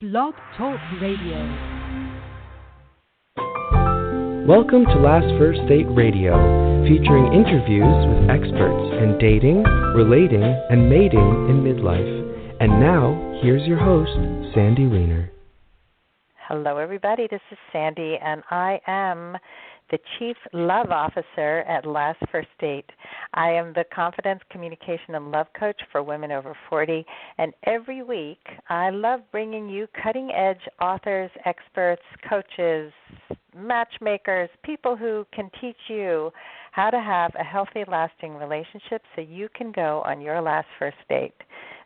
Blog Talk Radio. Welcome to Last First Date Radio, featuring interviews with experts in dating, relating, and mating in midlife. And now, here's your host, Sandy Weiner. Hello, everybody. This is Sandy, and I am the Chief Love Officer at Last First Date. I am the Confidence, Communication, and Love Coach for women over 40, and every week I love bringing you cutting-edge authors, experts, coaches, matchmakers, people who can teach you how to have a healthy, lasting relationship so you can go on your last first date,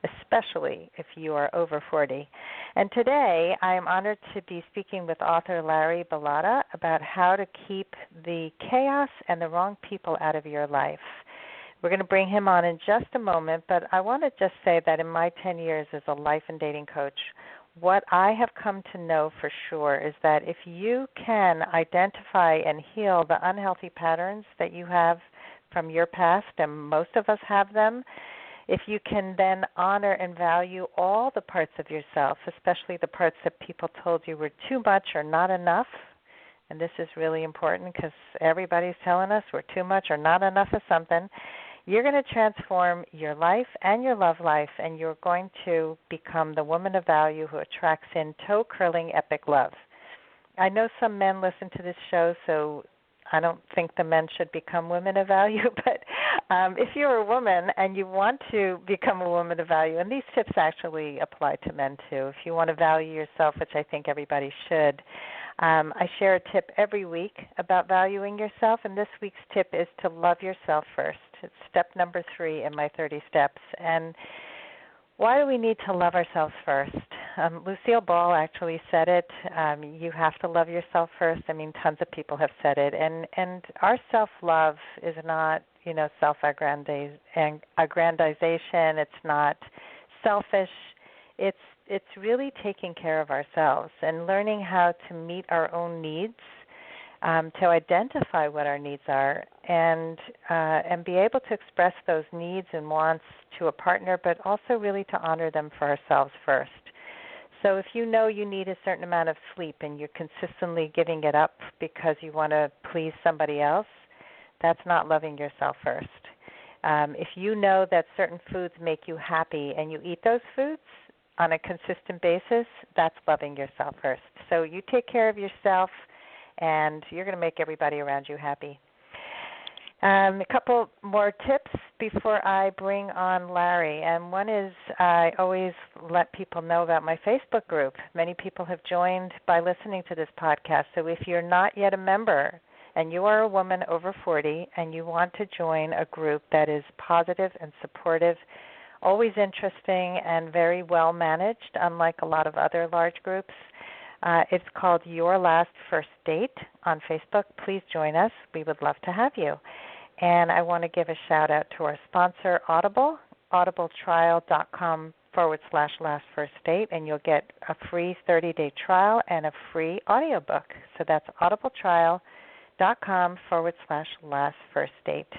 especially if you are over 40. And today I am honored to be speaking with author Larry Bilotta about how to keep the chaos and the wrong people out of your life. We're going to bring him on in just a moment, but I want to just say that in my 10 years as a life and dating coach, what I have come to know for sure is that if you can identify and heal the unhealthy patterns that you have from your past, and most of us have them, if you can then honor and value all the parts of yourself, especially the parts that people told you were too much or not enough, and this is really important because everybody's telling us we're too much or not enough of something, you're going to transform your life and your love life, and you're going to become the woman of value who attracts in toe-curling epic love. I know some men listen to this show, so I don't think the men should become women of value, but if you're a woman and you want to become a woman of value, and these tips actually apply to men too, if you want to value yourself, which I think everybody should, I share a tip every week about valuing yourself, and this week's tip is to love yourself first. It's step number 3 in my 30 steps. And why do we need to love ourselves first? Lucille Ball actually said it. You have to love yourself first. I mean, tons of people have said it. And our self-love is not, self-aggrandization. It's not selfish. It's really taking care of ourselves and learning how to meet our own needs, to identify what our needs are, and be able to express those needs and wants to a partner, but also really to honor them for ourselves first. So if you know you need a certain amount of sleep and you're consistently giving it up because you want to please somebody else, that's not loving yourself first. If you know that certain foods make you happy and you eat those foods on a consistent basis, that's loving yourself first. So you take care of yourself, and you're going to make everybody around you happy. A couple more tips before I bring on Larry, and one is I always let people know about my Facebook group. Many people have joined by listening to this podcast, so if you're not yet a member and you are a woman over 40 and you want to join a group that is positive and supportive, always interesting and very well managed, unlike a lot of other large groups, it's called Your Last First Date on Facebook. Please join us. We would love to have you. And I want to give a shout-out to our sponsor, Audible, audibletrial.com/last first date, and you'll get a free 30-day trial and a free audiobook. So that's audibletrial.com/last first date.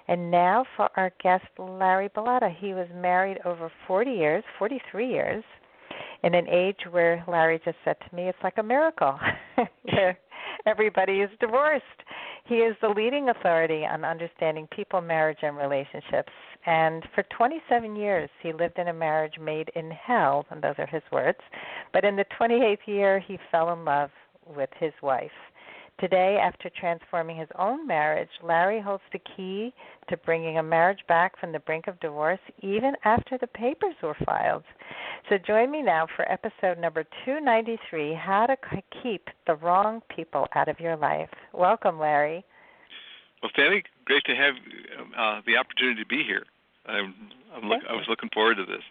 And now for our guest, Larry Bilotta. He was married over 43 years, in an age where Larry just said to me, it's like a miracle, where everybody is divorced. He is the leading authority on understanding people, marriage, and relationships. And for 27 years, he lived in a marriage made in hell, and those are his words. But in the 28th year, he fell in love with his wife. Today, after transforming his own marriage, Larry holds the key to bringing a marriage back from the brink of divorce, even after the papers were filed. So join me now for episode number 293, How to Keep the Wrong People Out of Your Life. Welcome, Larry. Well, Sandy, great to have the opportunity to be here. I was looking forward to this.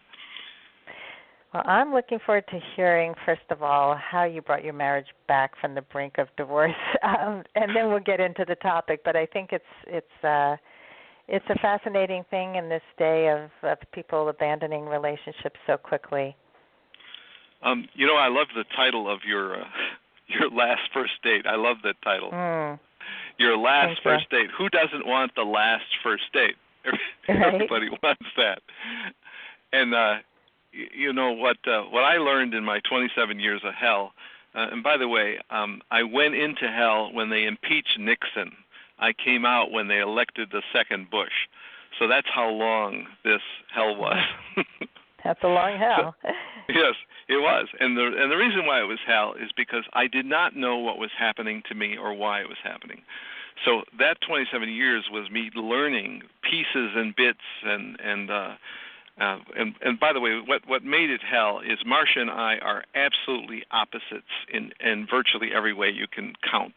Well, I'm looking forward to hearing, first of all, how you brought your marriage back from the brink of divorce, and then we'll get into the topic. But I think it's a fascinating thing in this day of people abandoning relationships so quickly. I love the title of your last first date. I love that title. Your last first date. Who doesn't want the last first date? Everybody wants that. And you know what I learned in my 27 years of hell. And by the way, I went into hell when they impeached Nixon. I came out when they elected the second Bush. So that's how long this hell was. That's a long hell. So, yes, it was. And the reason why it was hell is because I did not know what was happening to me or why it was happening. So that 27 years was me learning pieces and bits and by the way, what made it hell is Marcia and I are absolutely opposites in virtually every way you can count.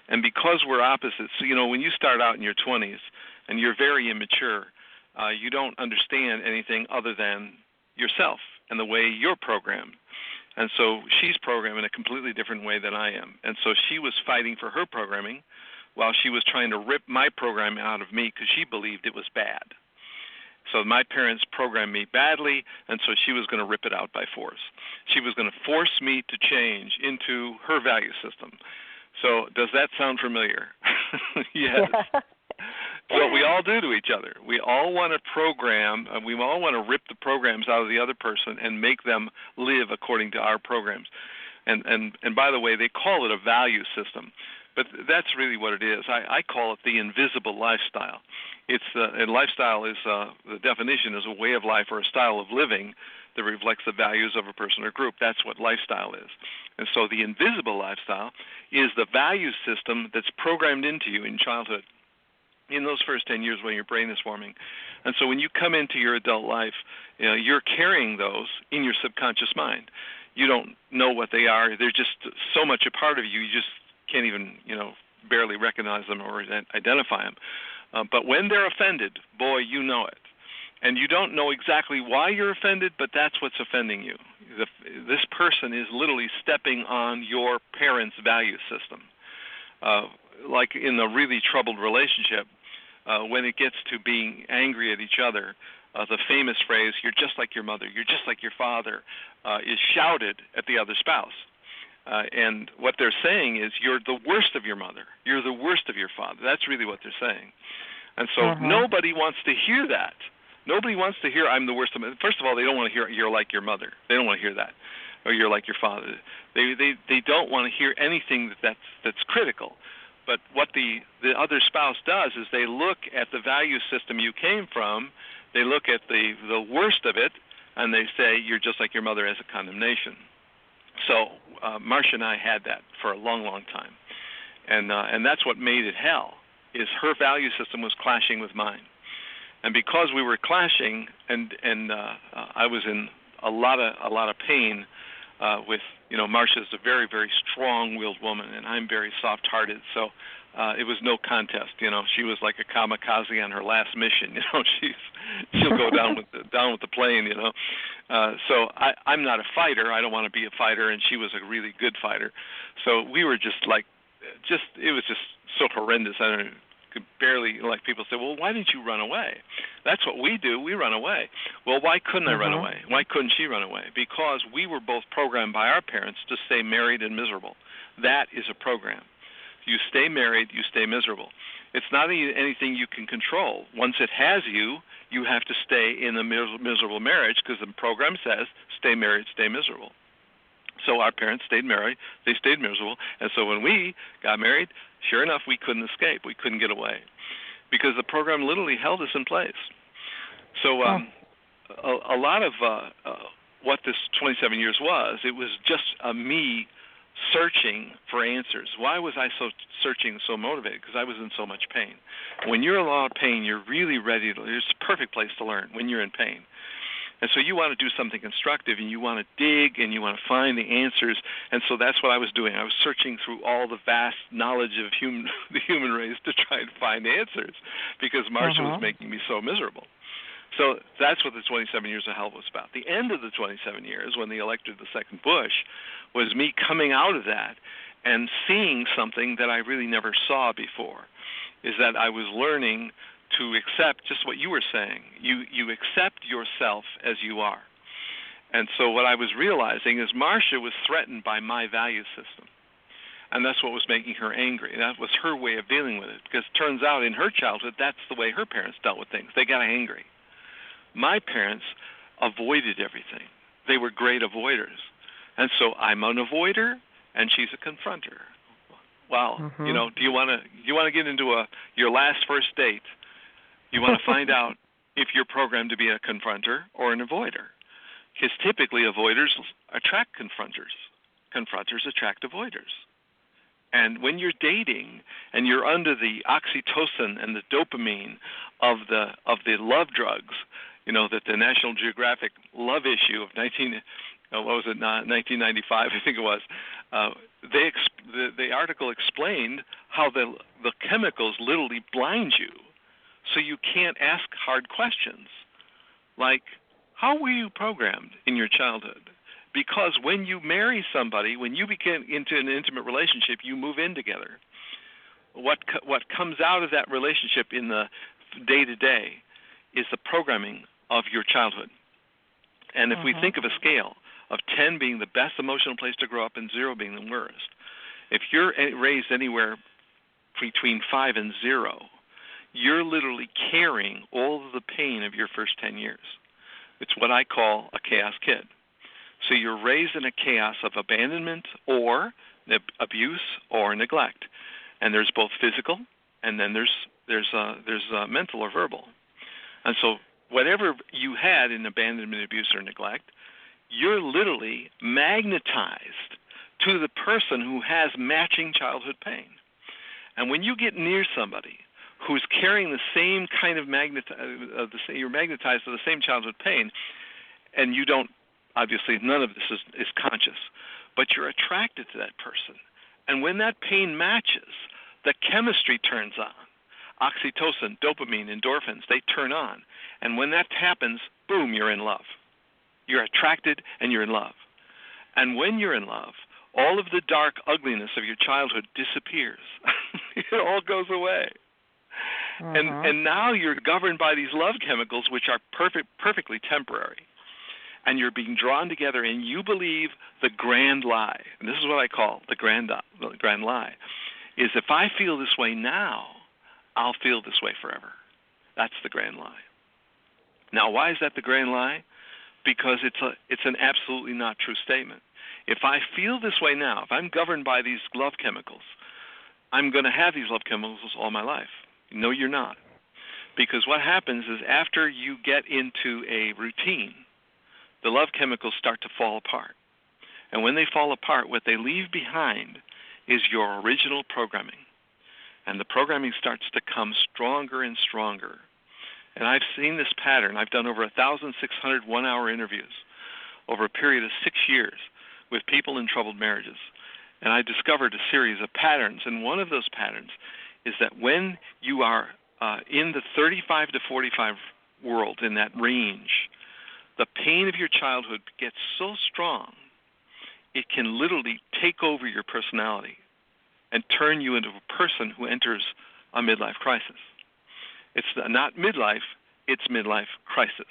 And because we're opposites, so, you know, when you start out in your 20s and you're very immature, you don't understand anything other than yourself and the way you're programmed. And so she's programmed in a completely different way than I am. And so she was fighting for her programming while she was trying to rip my programming out of me because she believed it was bad. So my parents programmed me badly, and so she was going to rip it out by force. She was going to force me to change into her value system. So does that sound familiar? Yes. What we all do to each other. We all want to program, we all want to rip the programs out of the other person and make them live according to our programs. And by the way, they call it a value system. But that's really what it is. I call it the invisible lifestyle. And lifestyle is the definition is a way of life or a style of living that reflects the values of a person or group. That's what lifestyle is. And so the invisible lifestyle is the value system that's programmed into you in childhood in those first 10 years when your brain is forming. And so when you come into your adult life, you know, you're carrying those in your subconscious mind. You don't know what they are. They're just so much a part of you, you just can't even, barely recognize them or identify them. But when they're offended, boy, you know it. And you don't know exactly why you're offended, but that's what's offending you. This person is literally stepping on your parents' value system. Like in a really troubled relationship, when it gets to being angry at each other, the famous phrase, "You're just like your mother, you're just like your father," is shouted at the other spouse. And what they're saying is, you're the worst of your mother, you're the worst of your father. That's really what they're saying. And so nobody wants to hear that. Nobody wants to hear, "I'm the worst of my." First of all, they don't want to hear, "You're like your mother." They don't want to hear that. Or "You're like your father." They don't want to hear anything that's critical. But what the other spouse does is they look at the value system you came from, they look at the worst of it, and they say, "You're just like your mother," as a condemnation. So Marcia and I had that for a long, long time. And that's what made it hell, is her value system was clashing with mine. And because we were clashing, and I was in a lot of pain with, Marcia's a very, very strong-willed woman, and I'm very soft-hearted. So it was no contest. She was like a kamikaze on her last mission. She'll go down with the plane. So I'm not a fighter. I don't want to be a fighter, and she was a really good fighter. So we were it was just so horrendous. I don't know. Could barely, like people say, "Well, why didn't you run away?" That's what we do. We run away. Well, why couldn't I run away? Why couldn't she run away? Because we were both programmed by our parents to stay married and miserable. That is a program. You stay married, you stay miserable. It's not anything you can control. Once it has you, you have to stay in a miserable marriage because the program says, "Stay married, stay miserable." So our parents stayed married, they stayed miserable, and so when we got married, sure enough, we couldn't escape. We couldn't get away because the program literally held us in place. So a lot of what this 27 years was, it was just me searching for answers. Why was I searching, so motivated? Because I was in so much pain. When you're in a lot of pain, you're really ready to, it's a perfect place to learn when you're in pain. And so you want to do something constructive, and you want to dig, and you want to find the answers. And so that's what I was doing. I was searching through all the vast knowledge of the human race to try and find answers, because Marcia was making me so miserable. So that's what the 27 years of hell was about. The end of the 27 years, when they elected the second Bush, was me coming out of that and seeing something that I really never saw before, is that I was learning to accept just what you were saying. You accept yourself as you are. And so what I was realizing is Marcia was threatened by my value system. And that's what was making her angry. That was her way of dealing with it. Because it turns out in her childhood, that's the way her parents dealt with things. They got angry. My parents avoided everything. they were great avoiders. And so I'm an avoider, and she's a confronter. Well, you know, do you want to get into your last first date? You want to find out if you're programmed to be a confronter or an avoider. Because typically avoiders attract confronters. Confronters attract avoiders. And when you're dating and you're under the oxytocin and the dopamine of the love drugs, you know, that the National Geographic love issue of 1995, I think it was, the article explained how the chemicals literally blind you, so you can't ask hard questions like, how were you programmed in your childhood? Because when you marry somebody, when you get into an intimate relationship, you move in together. What comes out of that relationship in the day-to-day is the programming of your childhood. And if we think of a scale of 10 being the best emotional place to grow up and 0 being the worst, if you're raised anywhere between 5 and 0, you're literally carrying all of the pain of your first 10 years. It's what I call a chaos kid. So you're raised in a chaos of abandonment or abuse or neglect, and there's both physical and then there's mental or verbal. And so whatever you had in abandonment, abuse, or neglect, you're literally magnetized to the person who has matching childhood pain. And when you get near somebody who's carrying the same kind of you're magnetized to the same childhood pain, and you don't, obviously none of this is conscious, but you're attracted to that person. And when that pain matches, the chemistry turns on. Oxytocin, dopamine, endorphins, they turn on. And when that happens, boom, you're in love. You're attracted and you're in love. And when you're in love, all of the dark ugliness of your childhood disappears. It all goes away. And now you're governed by these love chemicals, which are perfectly temporary. And you're being drawn together, and you believe the grand lie. And this is what I call the grand lie, is if I feel this way now, I'll feel this way forever. That's the grand lie. Now, why is that the grand lie? Because it's an absolutely not true statement. If I feel this way now, if I'm governed by these love chemicals, I'm going to have these love chemicals all my life. No, you're not. Because what happens is after you get into a routine, the love chemicals start to fall apart. And when they fall apart, what they leave behind is your original programming. And the programming starts to come stronger and stronger. And I've seen this pattern. I've done over 1,600 one-hour interviews over a period of 6 years with people in troubled marriages. And I discovered a series of patterns. And one of those patterns is that when you are in the 35 to 45 world, in that range, the pain of your childhood gets so strong, it can literally take over your personality and turn you into a person who enters a midlife crisis. It's not midlife, it's midlife crisis.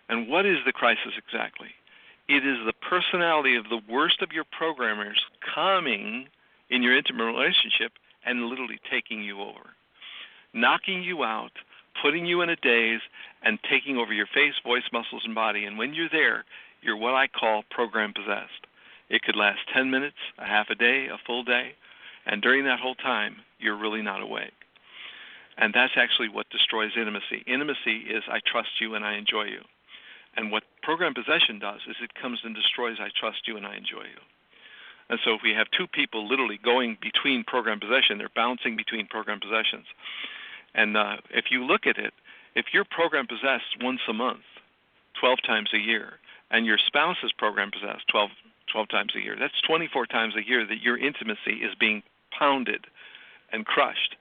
And what is the crisis exactly? It is the personality of the worst of your programmers coming in your intimate relationship and literally taking you over, knocking you out, putting you in a daze, and taking over your face, voice, muscles, and body. And when you're there, you're what I call program possessed. It could last 10 minutes, a half a day, a full day, and during that whole time, you're really not awake. And that's actually what destroys intimacy. Intimacy is I trust you and I enjoy you. And what program possession does is it comes and destroys I trust you and I enjoy you. And so if we have two people literally going between program possession, they're bouncing between program possessions. And if you look at it, if you're program possessed once a month, 12 times a year, and your spouse is program possessed 12 times a year, that's 24 times a year that your intimacy is being pounded and crushed.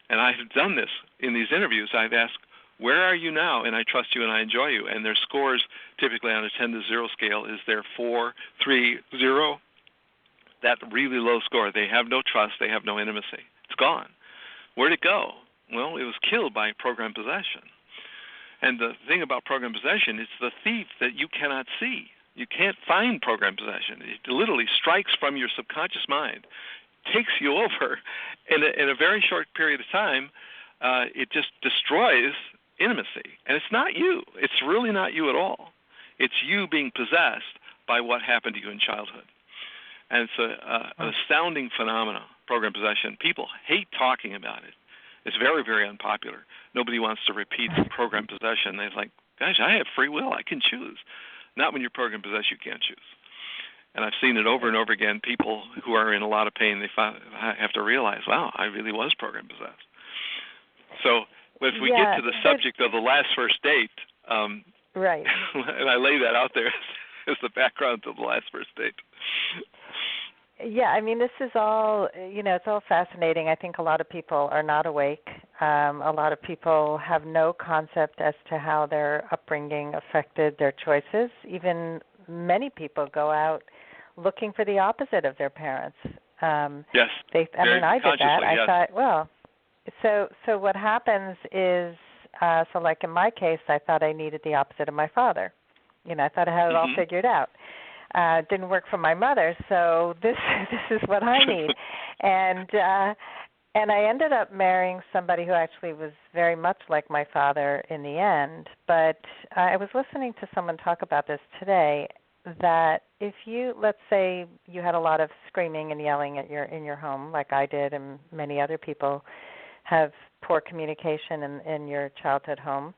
And I've done this in these interviews. I've asked, where are you now? And I trust you and I enjoy you. And their scores, typically on a 10 to 0 scale, is their 4, 3, 0. That really low score. They have no trust. They have no intimacy. It's gone. Where'd it go? Well, it was killed by program possession. And the thing about program possession, it's the thief that you cannot see. You can't find program possession. It literally strikes from your subconscious mind, takes you over in a very short period of time. It just destroys intimacy. And it's not you. It's really not you at all. It's you being possessed by what happened to you in childhood. And it's an astounding phenomenon, program possession. People hate talking about it. It's very, very unpopular. Nobody wants to repeat program possession. They're like, gosh, I have free will. I can choose. Not when you're program possessed, you can't choose. And I've seen it over and over again. People who are in a lot of pain, they have to realize, wow, I really was program possessed. So if we get to the subject of the last first date, right, and I lay that out there as the background to the last first date. Yeah, I mean, this is all, it's all fascinating. I think a lot of people are not awake. A lot of people have no concept as to how their upbringing affected their choices. Even many people go out looking for the opposite of their parents. Yes. I did that. Yes. I thought, well, so what happens is, so like in my case, I thought I needed the opposite of my father. I thought I had it all figured out. Didn't work for my mother, so this is what I need. And I ended up marrying somebody who actually was very much like my father in the end. But I was listening to someone talk about this today, that if you, let's say you had a lot of screaming and yelling in your home, like I did and many other people have poor communication in your childhood home,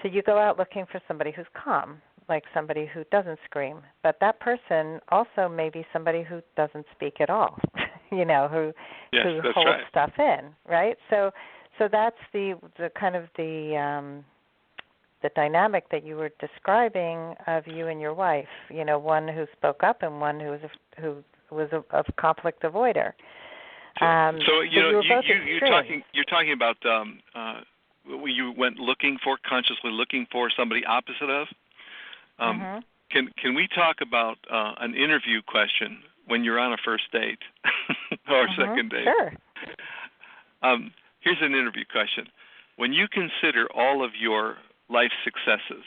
so you go out looking for somebody who's calm, like somebody who doesn't scream. But that person also may be somebody who doesn't speak at all, who holds stuff in, right? So that's the kind of the dynamic that you were describing of you and your wife. One who spoke up and one who was a conflict avoider. You're talking about you went consciously looking for somebody opposite of. Can we talk about an interview question when you're on a first date or second date? Sure. Here's an interview question. When you consider all of your life successes,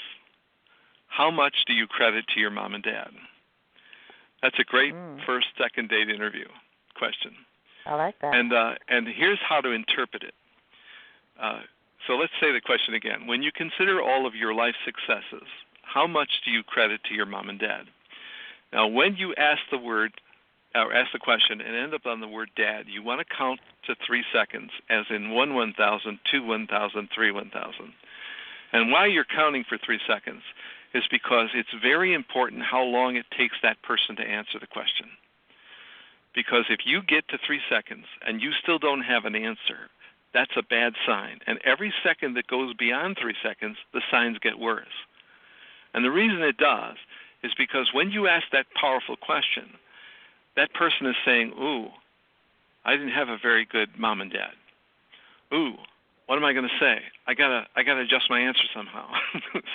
how much do you credit to your mom and dad? That's a great first, second date interview question. I like that. And here's how to interpret it. So let's say the question again. When you consider all of your life successes, how much do you credit to your mom and dad? Now, when you ask the question and end up on the word dad, you want to count to 3 seconds, as in 1 1,000, 2 1,000, 3 1,000. And why you're counting for 3 seconds is because it's very important how long it takes that person to answer the question. Because if you get to 3 seconds and you still don't have an answer, that's a bad sign. And every second that goes beyond 3 seconds, the signs get worse. And the reason it does is because when you ask that powerful question, that person is saying, ooh, I didn't have a very good mom and dad. Ooh, what am I going to say? I gotta adjust my answer somehow.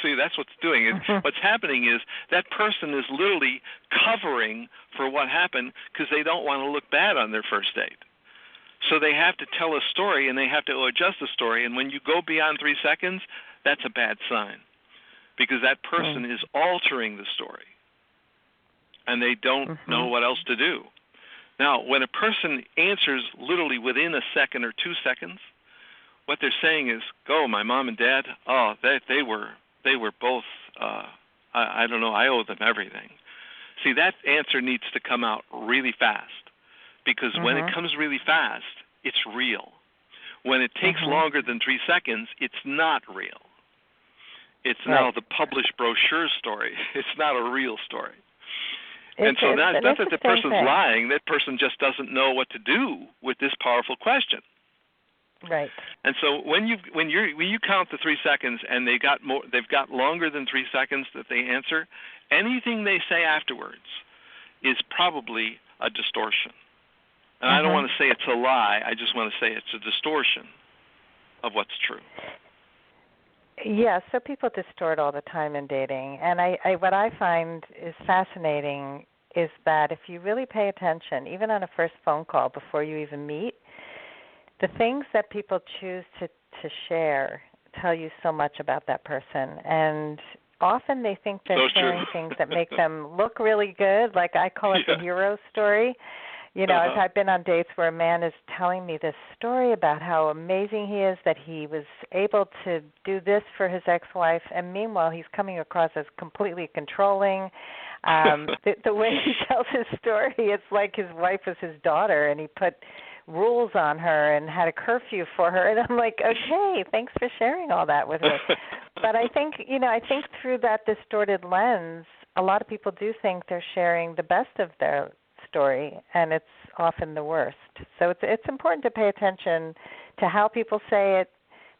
See, that's what's doing. What's happening is that person is literally covering for what happened because they don't want to look bad on their first date. So they have to tell a story and they have to adjust the story. And when you go beyond 3 seconds, that's a bad sign because that person is altering the story and they don't know what else to do. Now, when a person answers literally within a second or 2 seconds, what they're saying is, "Oh, my mom and dad, they were both. I don't know. I owe them everything." See, that answer needs to come out really fast, because when it comes really fast, it's real. When it takes longer than 3 seconds, it's not real. It's now the published brochure story. It's not a real story. And so now it's not that the person's lying. That person just doesn't know what to do with this powerful question. Right. And so when you count the 3 seconds and they've got longer than 3 seconds that they answer, anything they say afterwards is probably a distortion. And I don't want to say it's a lie. I just want to say it's a distortion of what's true. Yeah, so people distort all the time in dating. And what I find is fascinating is that if you really pay attention, even on a first phone call before you even meet, the things that people choose to share tell you so much about that person. And often they think they're sharing things that make them look really good. Like I call it the hero story. You know, I've been on dates where a man is telling me this story about how amazing he is, that he was able to do this for his ex-wife, and meanwhile he's coming across as completely controlling. The way he tells his story, it's like his wife was his daughter, and he put rules on her and had a curfew for her. And I'm like, okay, thanks for sharing all that with me. But I think through that distorted lens, a lot of people do think they're sharing the best of their story, and it's often the worst. So it's important to pay attention to how people say it,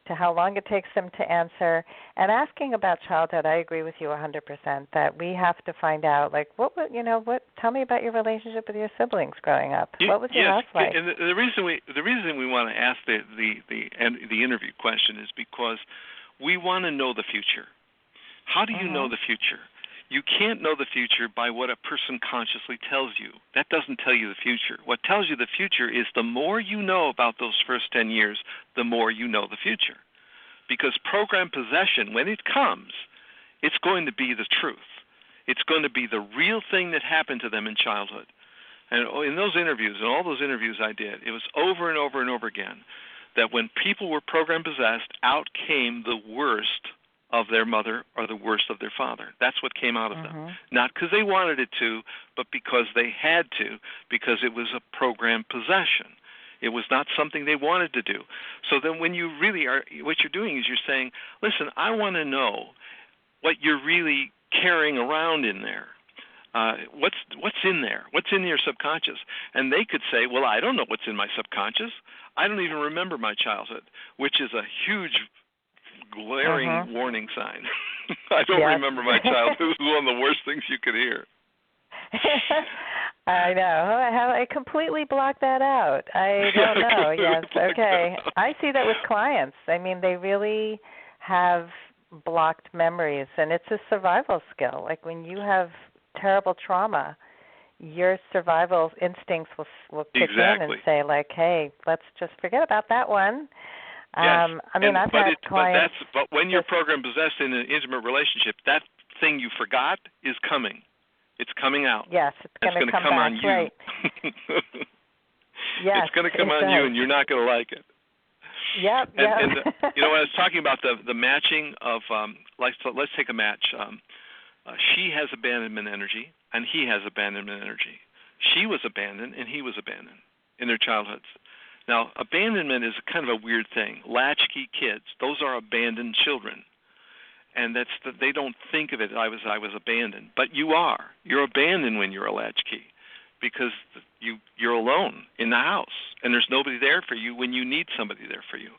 to how long it takes them to answer, and asking about childhood. I agree with you 100% that we have to find out, like, tell me about your relationship with your siblings growing up. What was your house like? And the reason we want to ask the interview question is because we want to know the future. How do you know the future? You can't know the future by what a person consciously tells you. That doesn't tell you the future. What tells you the future is the more you know about those first 10 years, the more you know the future. Because program possession, when it comes, it's going to be the truth. It's going to be the real thing that happened to them in childhood. And in those interviews, in all those interviews I did, it was over and over and over again that when people were program possessed, out came the worst of their mother or the worst of their father. That's what came out of them. Not because they wanted it to, but because they had to, because it was a program possession. It was not something they wanted to do. So then when you really are, what you're doing is you're saying, listen, I want to know what you're really carrying around in there. What's in there? What's in your subconscious? And they could say, well, I don't know what's in my subconscious. I don't even remember my childhood, which is a huge glaring warning sign. I don't remember my childhood. It was one of the worst things you could hear. I know. I completely blocked that out. I don't know. Yes. Okay. I see that with clients. I mean, they really have blocked memories, and it's a survival skill. Like when you have terrible trauma, your survival instincts will kick in and say, like, hey, let's just forget about that one. Yes. I've had clients. But when you're program possessed in an intimate relationship, that thing you forgot is coming. It's coming out. Yes, it's going to come back, on you. Right. Yes, it's going to come on you, and you're not going to like it. Yep. And when I was talking about the matching of, let's take a match. She has abandonment energy, and he has abandonment energy. She was abandoned, and he was abandoned in their childhoods. Now, abandonment is kind of a weird thing. Latchkey kids, those are abandoned children. And they don't think of it, I was abandoned. But you are. You're abandoned when you're a latchkey because you're alone in the house, and there's nobody there for you when you need somebody there for you.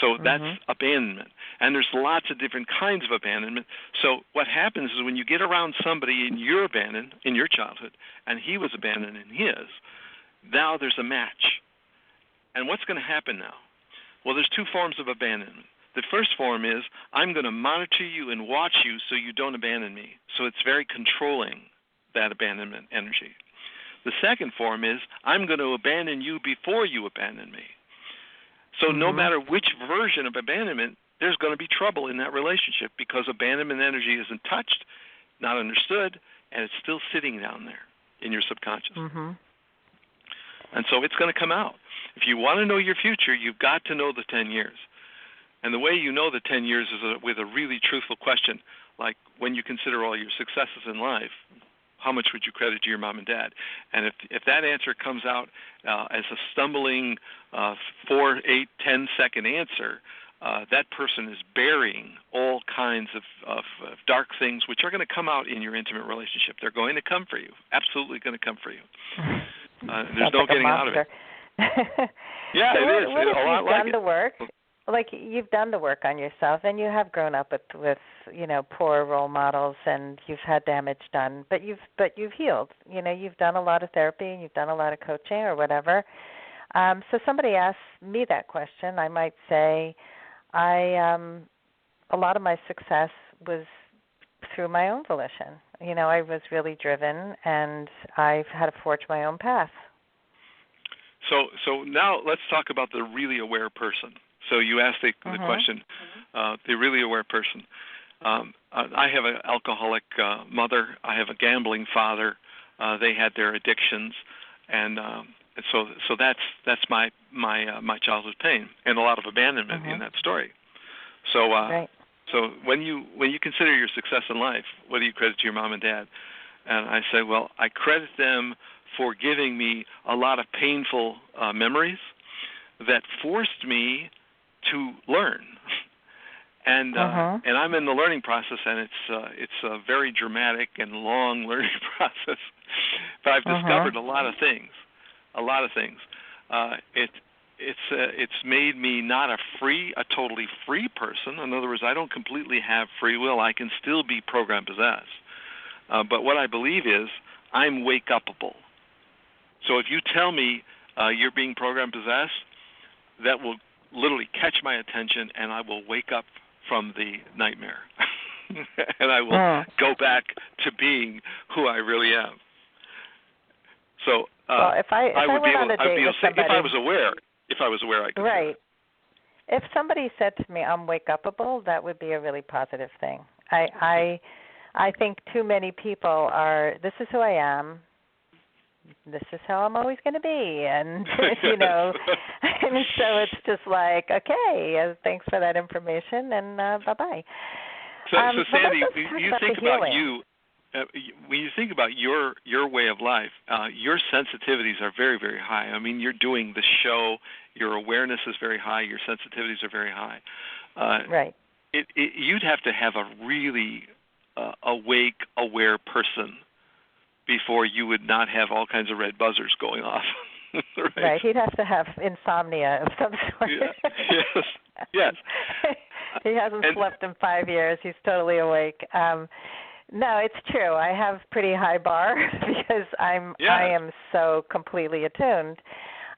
So that's abandonment. And there's lots of different kinds of abandonment. So what happens is when you get around somebody and you're abandoned in your childhood, and he was abandoned in his, now there's a match. And what's going to happen now? Well, there's two forms of abandonment. The first form is I'm going to monitor you and watch you so you don't abandon me. So it's very controlling, that abandonment energy. The second form is I'm going to abandon you before you abandon me. So no matter which version of abandonment, there's going to be trouble in that relationship because abandonment energy isn't touched, not understood, and it's still sitting down there in your subconscious. And so it's going to come out. If you want to know your future, you've got to know the 10 years. And the way you know the 10 years is with a really truthful question, like when you consider all your successes in life, how much would you credit to your mom and dad? And if that answer comes out as a stumbling 4, 8, 10-second answer, that person is burying all kinds of dark things which are going to come out in your intimate relationship. They're going to come for you, absolutely going to come for you. There's no getting out of it. Yeah, so it is. What if a lot you've like done the work? Like you've done the work on yourself, and you have grown up with poor role models, and you've had damage done, but you've healed. You've done a lot of therapy, and you've done a lot of coaching or whatever. So somebody asked me that question, I might say, a lot of my success was through my own volition. I was really driven, and I've had to forge my own path. So now let's talk about the really aware person. So you asked the question, the really aware person. I have an alcoholic mother. I have a gambling father. They had their addictions. And so that's my childhood pain, and a lot of abandonment in that story. So so when you consider your success in life, what do you credit to your mom and dad? And I say, well, I credit them for giving me a lot of painful memories that forced me to learn. And I'm in the learning process, and it's a very dramatic and long learning process. But I've discovered a lot of things. It's made me not a totally free person. In other words, I don't completely have free will. I can still be program possessed. But what I believe is I'm wake-upable. So if you tell me you're being program possessed, that will literally catch my attention, and I will wake up from the nightmare. And I will go back to being who I really am. So well, if I went on a date with somebody, if I was aware, I could. Right. If somebody said to me, "I'm wake-upable," that would be a really positive thing. I think too many people are. This is who I am. This is how I'm always going to be, and and so it's just like, okay, thanks for that information, and bye-bye. So Sandy, you think about you. When you think about your way of life, your sensitivities are very, very high. I mean, you're doing the show. Your awareness is very high. Your sensitivities are very high. Right. You'd have to have a really awake, aware person before you would not have all kinds of red buzzers going off. Right. He'd have to have insomnia of some sort. Yeah. Yes. He hasn't slept in 5 years. He's totally awake. No, it's true. I have pretty high bar because I am so completely attuned,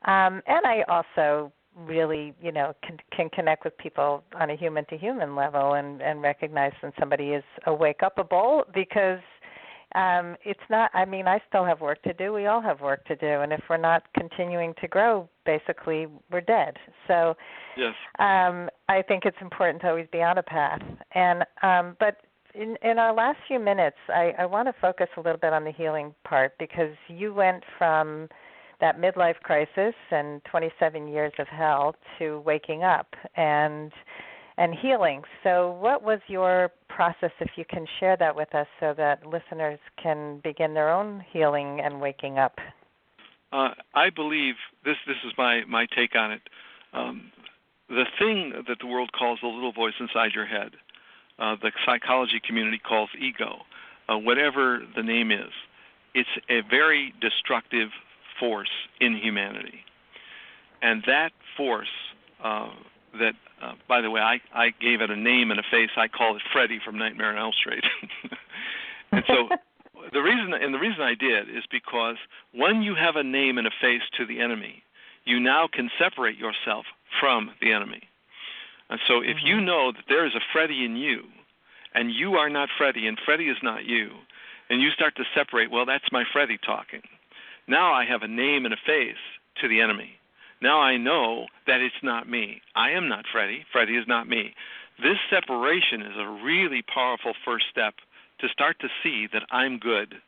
and I also really can connect with people on a human to human level and recognize when somebody is a wake-upable, because it's not. I mean, I still have work to do. We all have work to do, and if we're not continuing to grow, basically we're dead. So yes. I think it's important to always be on a path, and but. In our last few minutes, I want to focus a little bit on the healing part, because you went from that midlife crisis and 27 years of hell to waking up and healing. So what was your process, if you can share that with us so that listeners can begin their own healing and waking up? I believe, this is my take on it, the thing that the world calls the little voice inside your head, the psychology community calls ego, whatever the name is, it's a very destructive force in humanity. And that force, by the way, I gave it a name and a face. I call it Freddy from Nightmare on Elm Street. And so the reason I did is because when you have a name and a face to the enemy, you now can separate yourself from the enemy. And so if you know that there is a Freddy in you, and you are not Freddy, and Freddy is not you, and you start to separate, well, that's my Freddy talking. Now I have a name and a face to the enemy. Now I know that it's not me. I am not Freddy. Freddy is not me. This separation is a really powerful first step to start to see that I'm good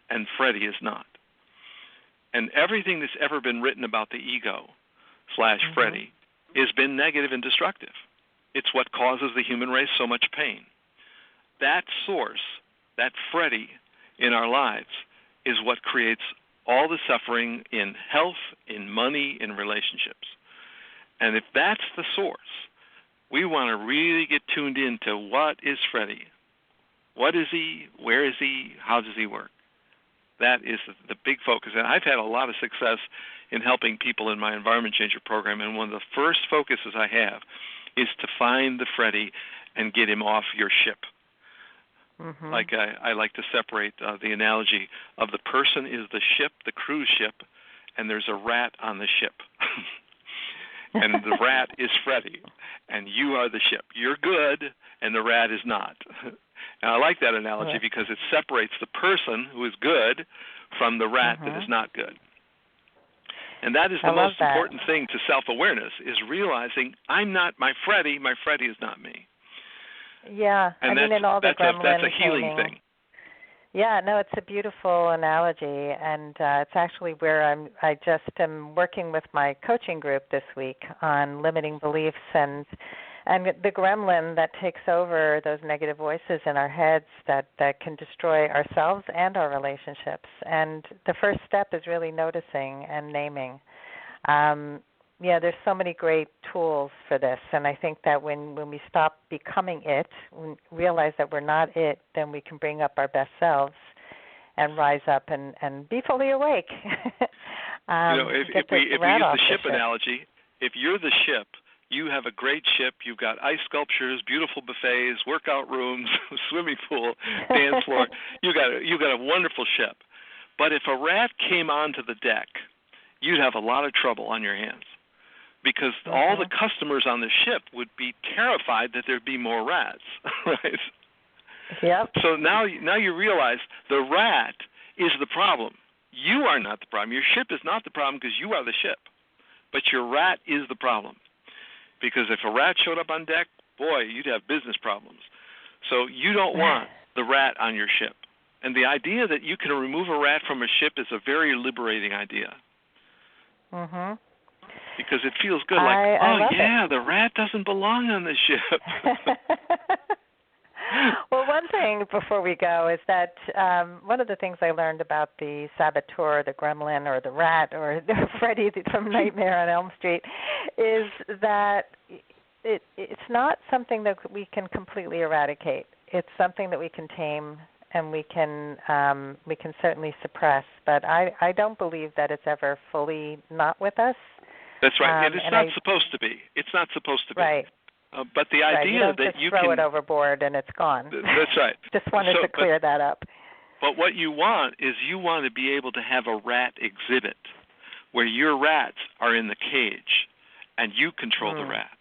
and Freddy is not. And everything that's ever been written about the ego / Freddy has been negative and destructive. It's what causes the human race so much pain. That source, that Freddy in our lives, is what creates all the suffering in health, in money, in relationships. And if that's the source, we want to really get tuned into what is Freddy. What is he? Where is he? How does he work? That is the big focus. And I've had a lot of success in helping people in my Environment Changer program, and one of the first focuses I have is to find the Freddy and get him off your ship. Like I like to separate the analogy of the person is the ship, the cruise ship, and there's a rat on the ship. And the rat is Freddy, and you are the ship. You're good, and the rat is not. And I like that analogy because it separates the person who is good from the rat that is not good. And that is the most important thing to self-awareness, is realizing I'm not my Freddy is not me. Yeah, and in all the that's a healing training, thing. Yeah, no, it's a beautiful analogy, and it's actually where I just am working with my coaching group this week on limiting beliefs and the gremlin that takes over those negative voices in our heads that can destroy ourselves and our relationships. And the first step is really noticing and naming. Yeah, there's so many great tools for this, and I think that when we stop becoming it, we realize that we're not it, then we can bring up our best selves and rise up and be fully awake. If we use the ship analogy, if you're the ship, you have a great ship. You've got ice sculptures, beautiful buffets, workout rooms, swimming pool, dance floor. You got a wonderful ship. But if a rat came onto the deck, you'd have a lot of trouble on your hands, because all the customers on the ship would be terrified that there'd be more rats, right? Yep. So now you realize the rat is the problem. You are not the problem. Your ship is not the problem because you are the ship. But your rat is the problem. Because if a rat showed up on deck, boy, you'd have business problems. So you don't want the rat on your ship. And the idea that you can remove a rat from a ship is a very liberating idea. Mm-hmm. Because it feels good, the rat doesn't belong on the ship. Well, one thing before we go is that one of the things I learned about the saboteur, the gremlin, or the rat, or Freddy from Nightmare on Elm Street, is that it's not something that we can completely eradicate. It's something that we can tame and we can certainly suppress. But I don't believe that it's ever fully not with us. That's right, and it's not supposed to be. It's not supposed to be. Right. But the idea that you throw it overboard and it's gone. That's right. Just wanted to clear that up. But what you want is you want to be able to have a rat exhibit where your rats are in the cage and you control the rat.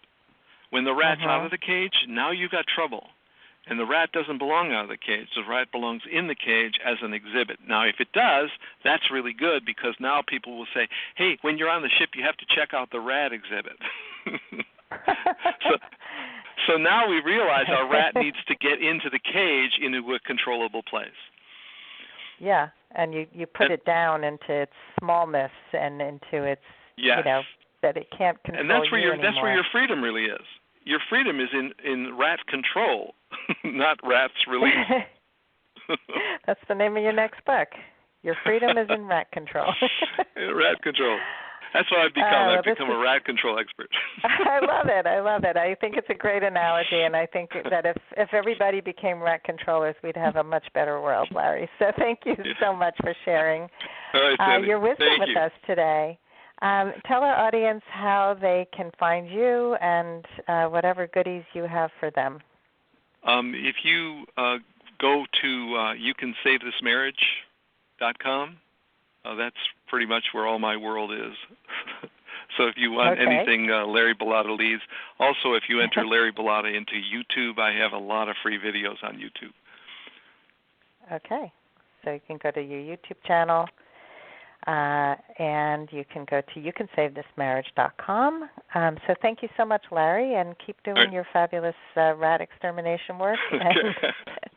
When the rat's out of the cage, now you've got trouble. And the rat doesn't belong out of the cage. The rat belongs in the cage as an exhibit. Now, if it does, that's really good, because now people will say, hey, when you're on the ship, you have to check out the rat exhibit. So now we realize our rat needs to get into the cage into a controllable place. Yeah, and you put it down into its smallness and into its, that it can't control and that's where you anymore. That's where your freedom really is. Your freedom is in rat control, not rat's release. That's the name of your next book. Your freedom is in rat control. Rat control. That's what I've become. I've become a rat control expert. I love it. I think it's a great analogy, and I think that if everybody became rat controllers, we'd have a much better world, Larry. So thank you so much for sharing your wisdom with us today. Tell our audience how they can find you and whatever goodies you have for them. If you go to youcansavethismarriage.com, that's pretty much where all my world is. So if you want anything Larry Bilotta leads, also if you enter Larry Bilotta into YouTube, I have a lot of free videos on YouTube. Okay. So you can go to your YouTube channel. And you can go to youcansavethismarriage.com. So thank you so much, Larry, and keep doing your fabulous rat extermination work. All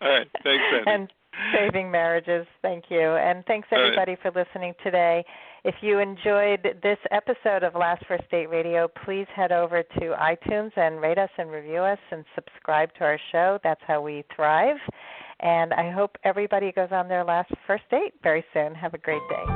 right. Thanks, Sandy. And saving marriages. Thank you. And thanks, everybody, for listening today. If you enjoyed this episode of Last First Date Radio, please head over to iTunes and rate us and review us and subscribe to our show. That's how we thrive. And I hope everybody goes on their last first date very soon. Have a great day.